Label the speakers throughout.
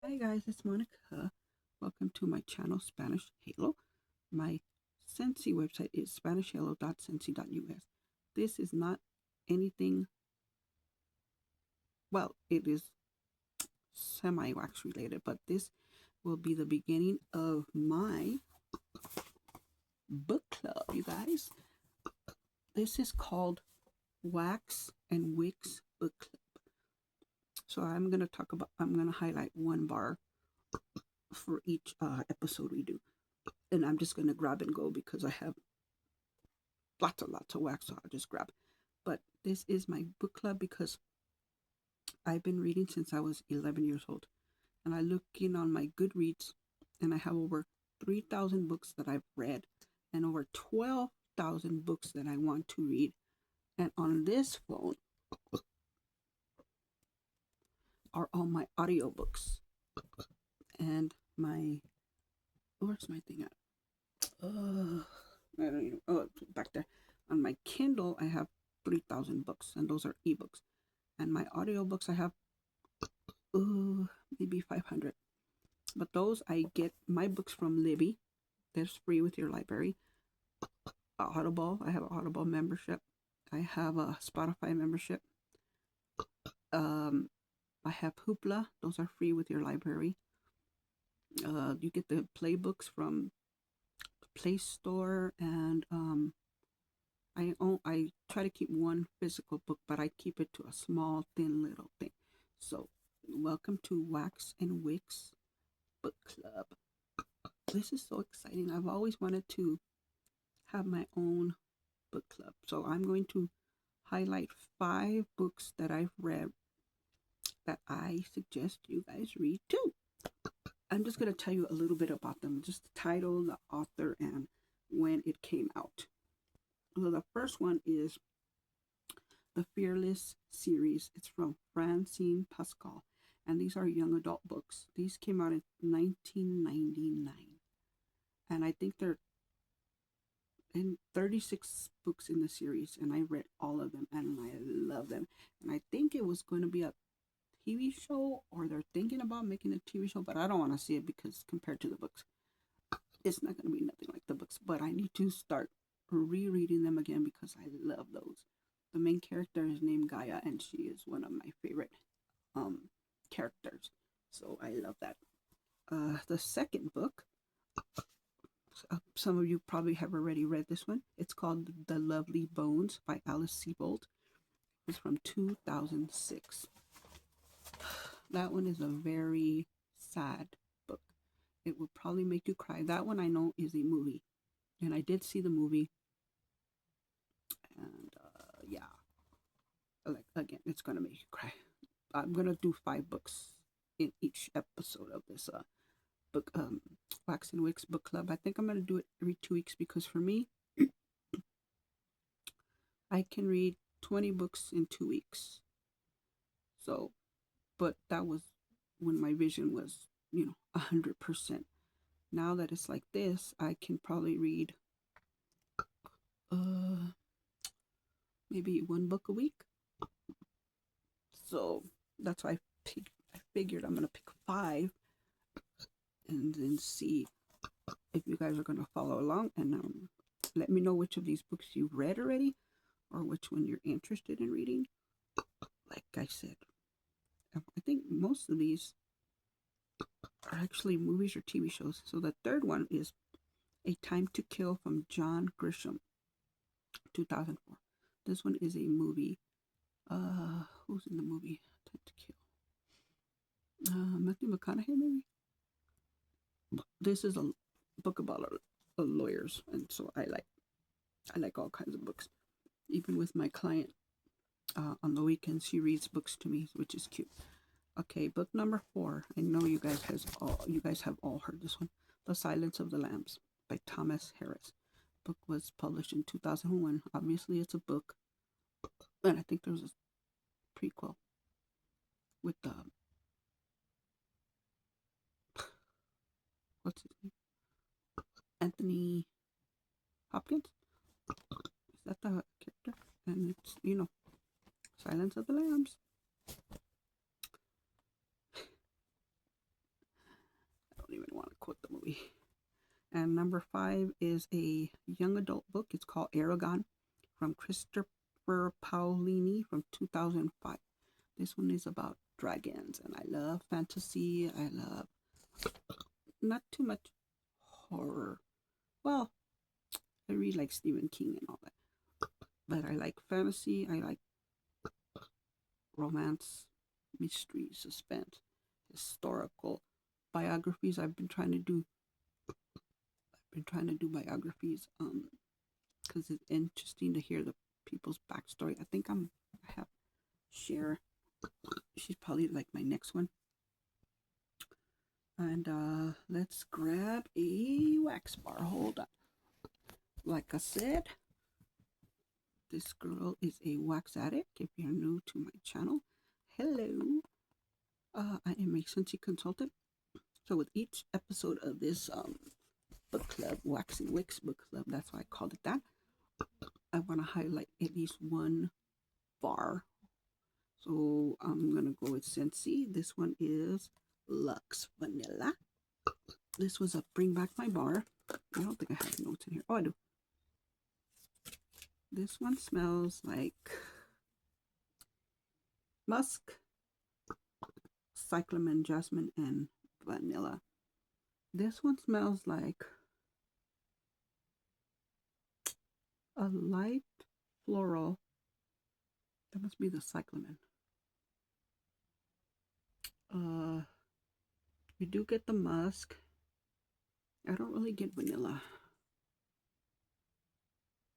Speaker 1: Hi guys, it's Monica. Welcome to my channel, Spanish Halo. My Sensi website is SpanishHalo.sensi.us. This is not anything, well, it is semi-wax related, but this will be the beginning of my book club, you guys. This is called Wax and Wicks Book Club. So I'm going to highlight one bar for each episode we do. And I'm just going to grab and go because I have lots of wax, so I'll just grab. But this is my book club because I've been reading since I was 11 years old. And I look in on my Goodreads and I have over 3,000 books that I've read and over 12,000 books that I want to read. And on this phone are all my audiobooks and my, where's my thing at? I don't even, oh, back there. On my Kindle, I have 3,000 books and those are ebooks. And my audiobooks, I have maybe 500. But those I get my books from Libby. That's free with your library. Audible. I have an Audible membership. I have a Spotify membership. Um, I have Hoopla. Those are free with your library. You get the playbooks from Play Store, and I try to keep one physical book, but I keep it to a small, thin little thing. So, welcome to Wax and Wicks Book Club. This is so exciting. I've always wanted to have my own book club. So I'm going to highlight 5 books that I've read that I suggest you guys read too. I'm just going to tell you a little bit about them, just the title, the author, and when it came out. So the first one is the Fearless series. It's from Francine Pascal, and these are young adult books. These came out in 1999, and I think they're in 36 books in the series, and I read all of them and I love them. And I think it was going to be a TV show, or they're thinking about making a TV show, but I don't want to see it because compared to the books, it's not going to be nothing like the books. But I need to start rereading them again because I love those. The main character is named Gaia, and she is one of my favorite um characters. So I love that. The second book, some of you probably have already read this one. It's called The Lovely Bones by Alice Sebold. It's from 2006. That one is a very sad book. It will probably make you cry. That one I know is a movie, and I did see the movie. And yeah, like again, it's gonna make you cry. I'm gonna do 5 books in each episode of this book, Wax and Wicks book club. I think I'm gonna do it every 2 weeks because for me, I can read 20 books in 2 weeks. So, but that was when my vision was, 100%. Now that it's like this, I can probably read uh maybe 1 book a week. So that's why I figured I'm gonna pick 5 and then see if you guys are gonna follow along and let me know which of these books you've read already or which one you're interested in reading. Like I said, I think most of these are actually movies or TV shows. So the third one is A Time to Kill from John Grisham, 2004. This one is a movie. Who's in the movie? Time to Kill. Matthew McConaughey, maybe. This is a book about lawyers, and so I like all kinds of books. Even with my client, on the weekends, she reads books to me, which is cute. Okay, book number 4. I know you guys have all heard this one. The Silence of the Lambs by Thomas Harris. Book was published in 2001. Obviously, it's a book, and I think there was a prequel with what's his name, Anthony Hopkins. Is that the character? And it's Silence of the Lambs. don't even want to quote the movie. And number 5 is a young adult book. It's called Eragon from Christopher Paolini from 2005. This one is about dragons, and I love fantasy. I love not too much horror. Well, I read like Stephen King and all that, but I like fantasy. I like romance, mystery, suspense, historical biographies. I've been trying to do biographies because it's interesting to hear the people's backstory. I have Cher. She's probably like my next one. And let's grab a wax bar. Hold on. Like I said, this girl is a wax addict. If you're new to my channel, hello. I am a Scentsy consultant. So with each episode of this book club, Wax and Wicks book club, that's why I called it that, I want to highlight at least one bar. So I'm going to go with Scentsy. This one is Luxe Vanilla. This was a Bring Back My Bar. I don't think I have notes in here. Oh, I do. This one smells like musk, cyclamen, jasmine, and vanilla. This one smells like a light floral. That must be the cyclamen. You do get the musk. I don't really get vanilla,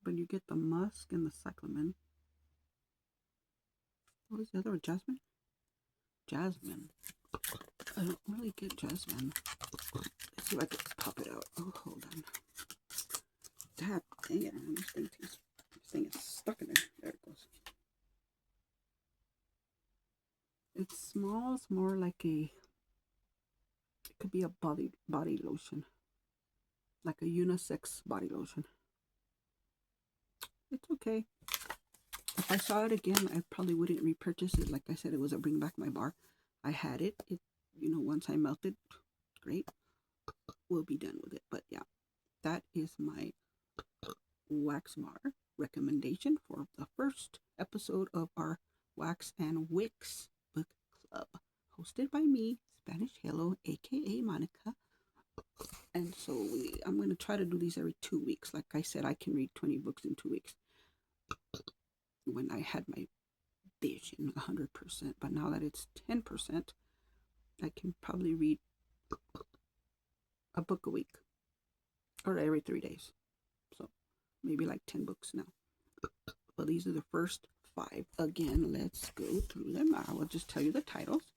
Speaker 1: but you get the musk and the cyclamen. What was the other one? Jasmine? Jasmine. I don't really get jasmine. Let's see if I can pop it out. Oh, hold on. Dang it. This thing is stuck in there. There it goes. It smells more like it could be a body lotion. Like a unisex body lotion. It's okay. If I saw it again, I probably wouldn't repurchase it. Like I said, it was a Bring Back My Bar. I had it. Once I melted, great. We'll be done with it. But yeah, that is my wax bar recommendation for the first episode of our Wax and Wicks book club, hosted by me, Spanish Hello, aka Monica. And so I'm going to try to do these every 2 weeks. Like I said, I can read 20 books in 2 weeks when I had my vision 100%. But now that it's 10%, I can probably read a book a week or every 3 days. So maybe like 10 books now. But these are the first 5. Again, let's go through them. I will just tell you the titles.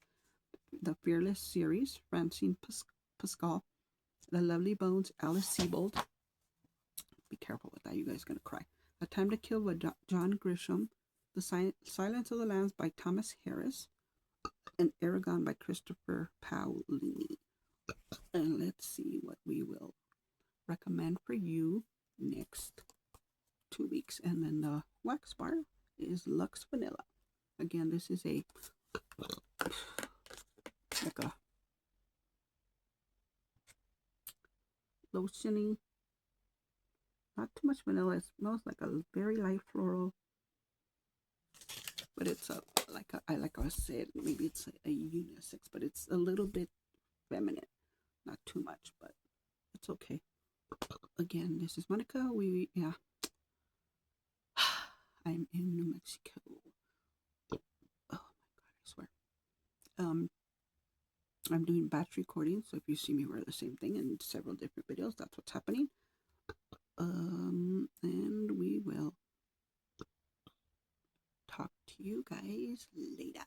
Speaker 1: The Fearless series, Francine Pascal. The Lovely Bones, Alice Sebold. Be careful with that, you guys are going to cry. A Time to Kill by John Grisham. The Silence of the Lambs by Thomas Harris. And Eragon by Christopher Paolini. And let's see what we will recommend for you next 2 weeks. And then the wax bar is Luxe Vanilla. Again, this is like a lotiony, not too much vanilla. It smells like a very light floral, but it's like I said, maybe it's a unisex, but it's a little bit feminine, not too much, but it's okay. Again, this is Monica. I'm in New Mexico. Oh my god, I swear. I'm doing batch recording, so if you see me wear the same thing in several different videos, that's what's happening. And we will talk to you guys later.